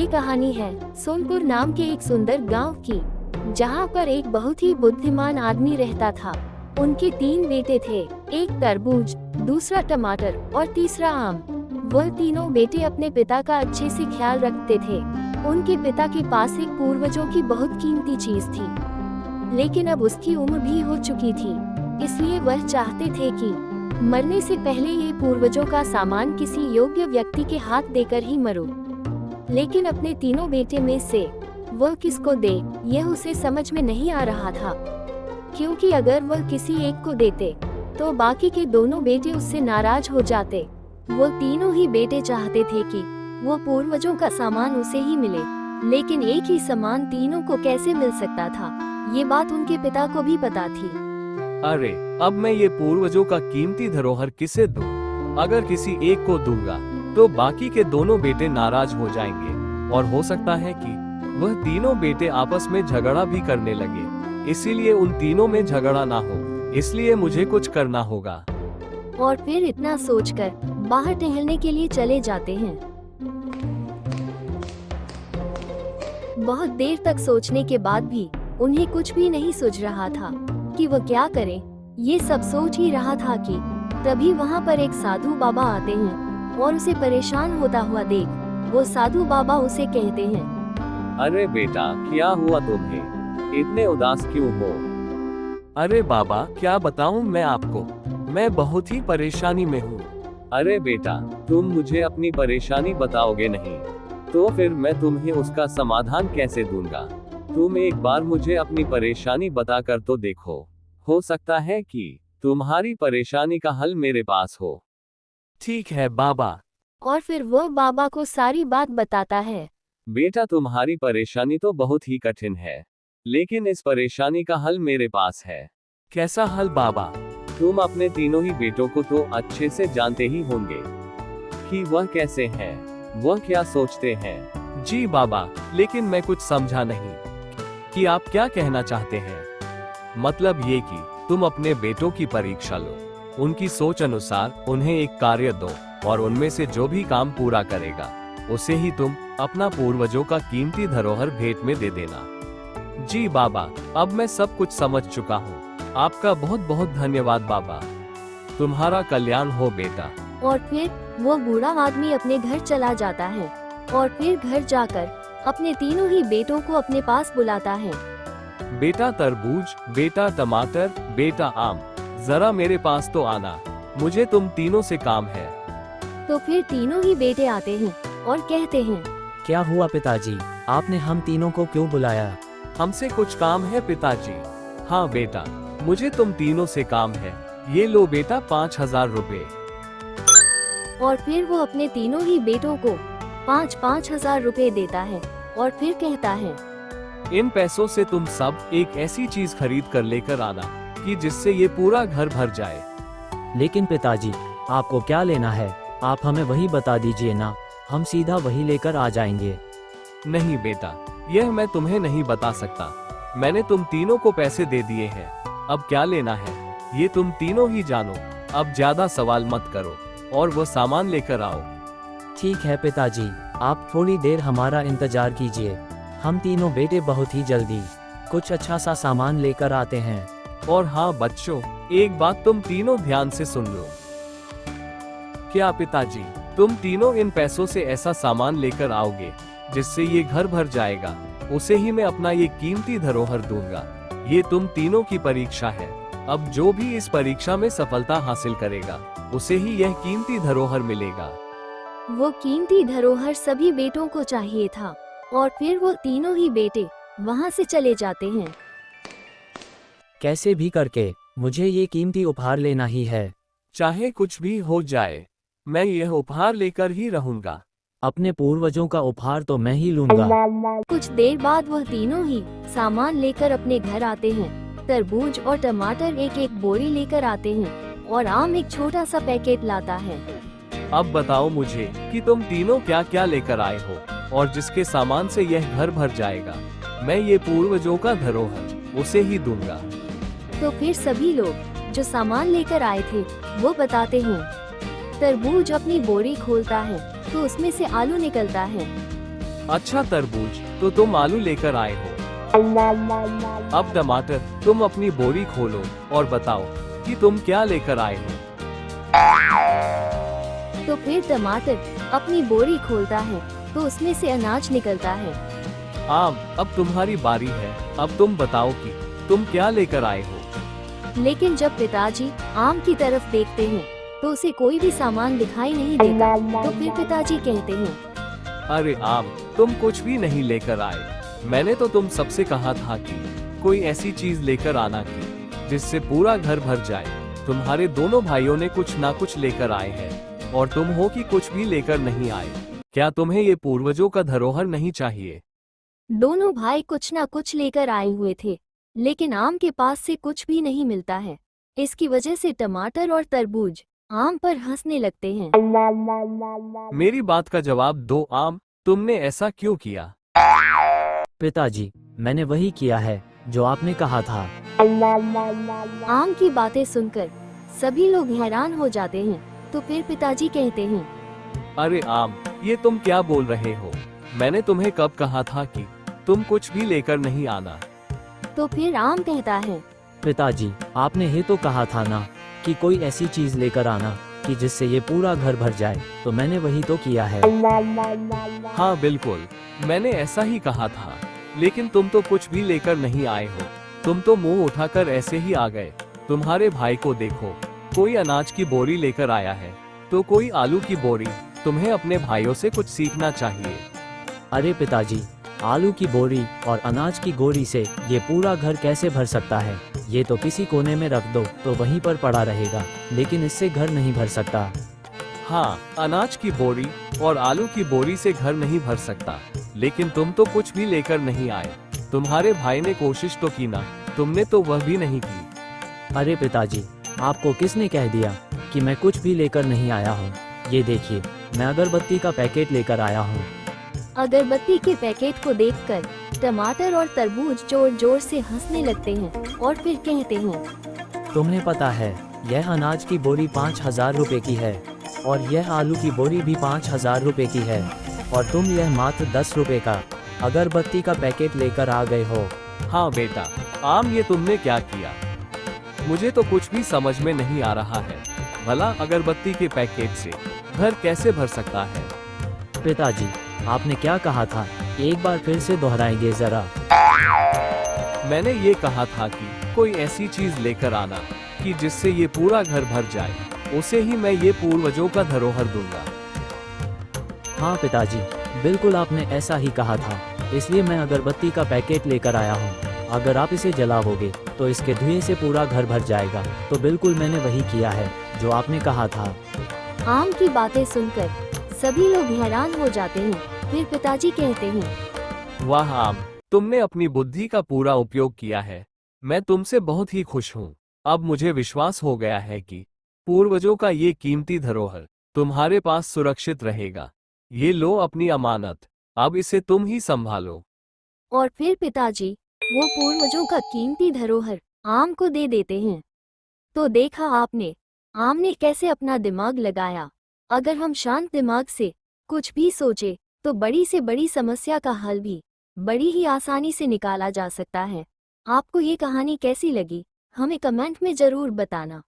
ये कहानी है सोनपुर नाम के एक सुंदर गांव की, जहां पर एक बहुत ही बुद्धिमान आदमी रहता था। उनके 3 बेटे थे, एक तरबूज, दूसरा टमाटर और तीसरा आम। वह तीनों बेटे अपने पिता का अच्छे से ख्याल रखते थे। उनके पिता के पास एक पूर्वजों की बहुत कीमती चीज थी, लेकिन अब उसकी उम्र भी हो चुकी थी, इसलिए वह चाहते थे कि मरने से पहले ये पूर्वजों का सामान किसी योग्य व्यक्ति के हाथ देकर ही मरो। लेकिन अपने तीनों बेटे में से वह किसको दे, यह उसे समझ में नहीं आ रहा था, क्योंकि अगर वह किसी एक को देते तो बाकी के दोनों बेटे उससे नाराज हो जाते। वो तीनों ही बेटे चाहते थे कि वो पूर्वजों का सामान उसे ही मिले, लेकिन एक ही सामान तीनों को कैसे मिल सकता था, ये बात उनके पिता को भी पता थी। अरे, अब मैं ये पूर्वजों का कीमती धरोहर किसे दूं? अगर किसी एक को दूंगा तो बाकी के दोनों बेटे नाराज हो जाएंगे और हो सकता है कि वह तीनों बेटे आपस में झगड़ा भी करने लगे। इसीलिए उन तीनों में झगड़ा ना हो, इसलिए मुझे कुछ करना होगा। और फिर इतना सोचकर बाहर टहलने के लिए चले जाते हैं। बहुत देर तक सोचने के बाद भी उन्हें कुछ भी नहीं सूझ रहा था कि वह क्या करें। ये सब सोच ही रहा था कि तभी वहाँ पर एक साधु बाबा आते हैं और उसे परेशान होता हुआ देख वो साधु बाबा उसे कहते हैं, अरे बेटा, क्या हुआ तुम्हें? इतने उदास क्यों हो? अरे बाबा, क्या बताऊं मैं आपको, मैं बहुत ही परेशानी में हूँ। अरे बेटा, तुम मुझे अपनी परेशानी बताओगे नहीं तो फिर मैं तुम्हें उसका समाधान कैसे दूंगा? तुम एक बार मुझे अपनी परेशानी बताकर तो देखो, हो सकता है कि तुम्हारी परेशानी का हल मेरे पास हो। ठीक है बाबा। और फिर वो बाबा को सारी बात बताता है। बेटा, तुम्हारी परेशानी तो बहुत ही कठिन है, लेकिन इस परेशानी का हल मेरे पास है। कैसा हल बाबा? तुम अपने तीनों ही बेटों को तो अच्छे से जानते ही होंगे कि वह कैसे हैं, वह क्या सोचते हैं। जी बाबा, लेकिन मैं कुछ समझा नहीं कि आप क्या कहना चाहते हैं। मतलब ये कि तुम अपने बेटों की परीक्षा लो, उनकी सोच अनुसार उन्हें एक कार्य दो और उनमें से जो भी काम पूरा करेगा उसे ही तुम अपना पूर्वजों का कीमती धरोहर भेंट में दे देना। जी बाबा, अब मैं सब कुछ समझ चुका हूँ। आपका बहुत बहुत धन्यवाद बाबा। तुम्हारा कल्याण हो बेटा। और फिर वो बूढ़ा आदमी अपने घर चला जाता है और फिर घर जाकर अपने तीनों ही बेटों को अपने पास बुलाता है। बेटा तरबूज, बेटा टमाटर, बेटा आम, जरा मेरे पास तो आना, मुझे तुम तीनों से काम है। तो फिर तीनों ही बेटे आते हैं और कहते हैं, क्या हुआ पिताजी, आपने हम तीनों को क्यों बुलाया? हमसे कुछ काम है पिताजी। हाँ बेटा, मुझे तुम तीनों से काम है। ये लो बेटा 5000 रुपए। और फिर वो अपने तीनों ही बेटों को 5-5 हजार रुपए देता है और फिर कहता है, इन पैसों से तुम सब एक ऐसी चीज खरीद कर लेकर आना कि जिससे ये पूरा घर भर जाए। लेकिन पिताजी, आपको क्या लेना है, आप हमें वही बता दीजिए ना, हम सीधा वही लेकर आ जाएंगे। नहीं बेटा, यह मैं तुम्हें नहीं बता सकता। मैंने तुम तीनों को पैसे दे दिए हैं, अब क्या लेना है ये तुम तीनों ही जानो। अब ज्यादा सवाल मत करो और वो सामान लेकर आओ। ठीक है पिताजी, आप थोड़ी देर हमारा इंतजार कीजिए, हम तीनों बेटे बहुत ही जल्दी कुछ अच्छा सा सामान लेकर आते हैं। और हाँ बच्चों, एक बात तुम तीनों ध्यान से सुन लो। क्या पिताजी, तुम तीनों इन पैसों से ऐसा सामान लेकर आओगे जिससे ये घर भर जाएगा, उसे ही मैं अपना ये कीमती धरोहर दूंगा। ये तुम तीनों की परीक्षा है। अब जो भी इस परीक्षा में सफलता हासिल करेगा उसे ही यह कीमती धरोहर मिलेगा। वो कीमती धरोहर सभी बेटों को चाहिए था और फिर वो तीनों ही बेटे वहाँ से चले जाते हैं। कैसे भी करके मुझे ये कीमती उपहार लेना ही है। चाहे कुछ भी हो जाए, मैं यह उपहार लेकर ही रहूंगा। अपने पूर्वजों का उपहार तो मैं ही लूंगा। कुछ देर बाद वह तीनों ही सामान लेकर अपने घर आते हैं। तरबूज और टमाटर एक एक बोरी लेकर आते हैं और आम एक छोटा सा पैकेट लाता है। अब बताओ मुझे कि तुम तीनों क्या क्या लेकर आए हो और जिसके सामान से यह घर भर जाएगा, मैं ये पूर्वजों का धरोहर उसे ही दूंगा। तो फिर सभी लोग जो सामान लेकर आए थे वो बताते हैं। तरबूज अपनी बोरी खोलता है तो उसमें से आलू निकलता है। अच्छा तरबूज, तो तुम आलू लेकर आए हो। अब टमाटर, तुम अपनी बोरी खोलो और बताओ कि तुम क्या लेकर आए हो। तो फिर टमाटर अपनी बोरी खोलता है तो उसमें से अनाज निकलता है। आम, अब तुम्हारी बारी है। अब तुम बताओ कि तुम क्या लेकर आए हो। लेकिन जब पिताजी आम की तरफ देखते हैं तो उसे कोई भी सामान दिखाई नहीं देता। तो फिर पिताजी कहते हैं, अरे आम, तुम कुछ भी नहीं लेकर आए। मैंने तो तुम सबसे कहा था कि कोई ऐसी चीज लेकर आना की जिससे पूरा घर भर जाए। तुम्हारे दोनों भाइयों ने कुछ ना कुछ लेकर आए हैं और तुम हो कि कुछ भी लेकर नहीं आए। क्या तुम्हें ये पूर्वजों का धरोहर नहीं चाहिए? दोनों भाई कुछ ना कुछ लेकर आए हुए थे, लेकिन आम के पास से कुछ भी नहीं मिलता है। इसकी वजह से टमाटर और तरबूज आम पर हंसने लगते हैं। मेरी बात का जवाब दो आम, तुमने ऐसा क्यों किया? पिताजी, मैंने वही किया है जो आपने कहा था। आम की बातें सुनकर सभी लोग हैरान हो जाते हैं। तो फिर पिताजी कहते हैं, अरे आम, ये तुम क्या बोल रहे हो? मैंने तुम्हें कब कहा था कि तुम कुछ भी लेकर नहीं आना? तो फिर आम कहता है, पिताजी, आपने ही तो कहा था ना कि कोई ऐसी चीज लेकर आना कि जिससे ये पूरा घर भर जाए, तो मैंने वही तो किया है। हाँ बिल्कुल, मैंने ऐसा ही कहा था, लेकिन तुम तो कुछ भी लेकर नहीं आए हो। तुम तो मुंह उठाकर ऐसे ही आ गए। तुम्हारे भाई को देखो, कोई अनाज की बोरी लेकर आया है तो कोई आलू की बोरी। तुम्हें अपने भाइयों से कुछ सीखना चाहिए। अरे पिताजी, आलू की बोरी और अनाज की गोरी से ये पूरा घर कैसे भर सकता है? ये तो किसी कोने में रख दो तो वहीं पर पड़ा रहेगा, लेकिन इससे घर नहीं भर सकता। हाँ, अनाज की बोरी और आलू की बोरी से घर नहीं भर सकता, लेकिन तुम तो कुछ भी लेकर नहीं आए। तुम्हारे भाई ने कोशिश तो की ना, तुमने तो वह भी नहीं की। अरे पिताजी, आपको किसने कह दिया कि मैं कुछ भी लेकर नहीं आया हूँ? ये देखिए, मैं अगरबत्ती का पैकेट लेकर आया हूँ। अगरबत्ती के पैकेट को देखकर टमाटर और तरबूज जोर जोर से हंसने लगते हैं और फिर कहते हैं, तुम्हें पता है, यह अनाज की बोरी 5,000 रुपए की है और यह आलू की बोरी भी 5,000 रुपए की है, और तुम यह मात्र 10 रुपए का अगरबत्ती का पैकेट लेकर आ गए हो। हाँ बेटा, आम, ये तुमने क्या किया? मुझे तो कुछ भी समझ में नहीं आ रहा है। भला अगरबत्ती के पैकेट से घर कैसे भर सकता है? पिताजी, आपने क्या कहा था? एक बार फिर से दोहराएंगे जरा। मैंने ये कहा था कि कोई ऐसी चीज लेकर आना कि जिससे ये पूरा घर भर जाए, उसे ही मैं ये पूर्वजों का धरोहर दूंगा। हाँ पिताजी, बिल्कुल आपने ऐसा ही कहा था, इसलिए मैं अगरबत्ती का पैकेट लेकर आया हूँ। अगर आप इसे जलाओगे तो इसके धुएं से पूरा घर भर जाएगा। तो बिल्कुल मैंने वही किया है जो आपने कहा था। आम की बातें सुनकर सभी लोग हैरान हो जाते हैं। फिर पिताजी कहते हैं, वाह आम, तुमने अपनी बुद्धि का पूरा उपयोग किया है। मैं तुमसे बहुत ही खुश हूँ। अब मुझे विश्वास हो गया है कि पूर्वजों का ये कीमती धरोहर तुम्हारे पास सुरक्षित रहेगा। ये लो अपनी अमानत, अब इसे तुम ही संभालो। और फिर पिताजी वो पूर्वजों का कीमती धरोहर आम को दे देते हैं। तो देखा आपने, आम ने कैसे अपना दिमाग लगाया। अगर हम शांत दिमाग से कुछ भी सोचे तो बड़ी से बड़ी समस्या का हल भी बड़ी ही आसानी से निकाला जा सकता है। आपको ये कहानी कैसी लगी, हमें कमेंट में जरूर बताना।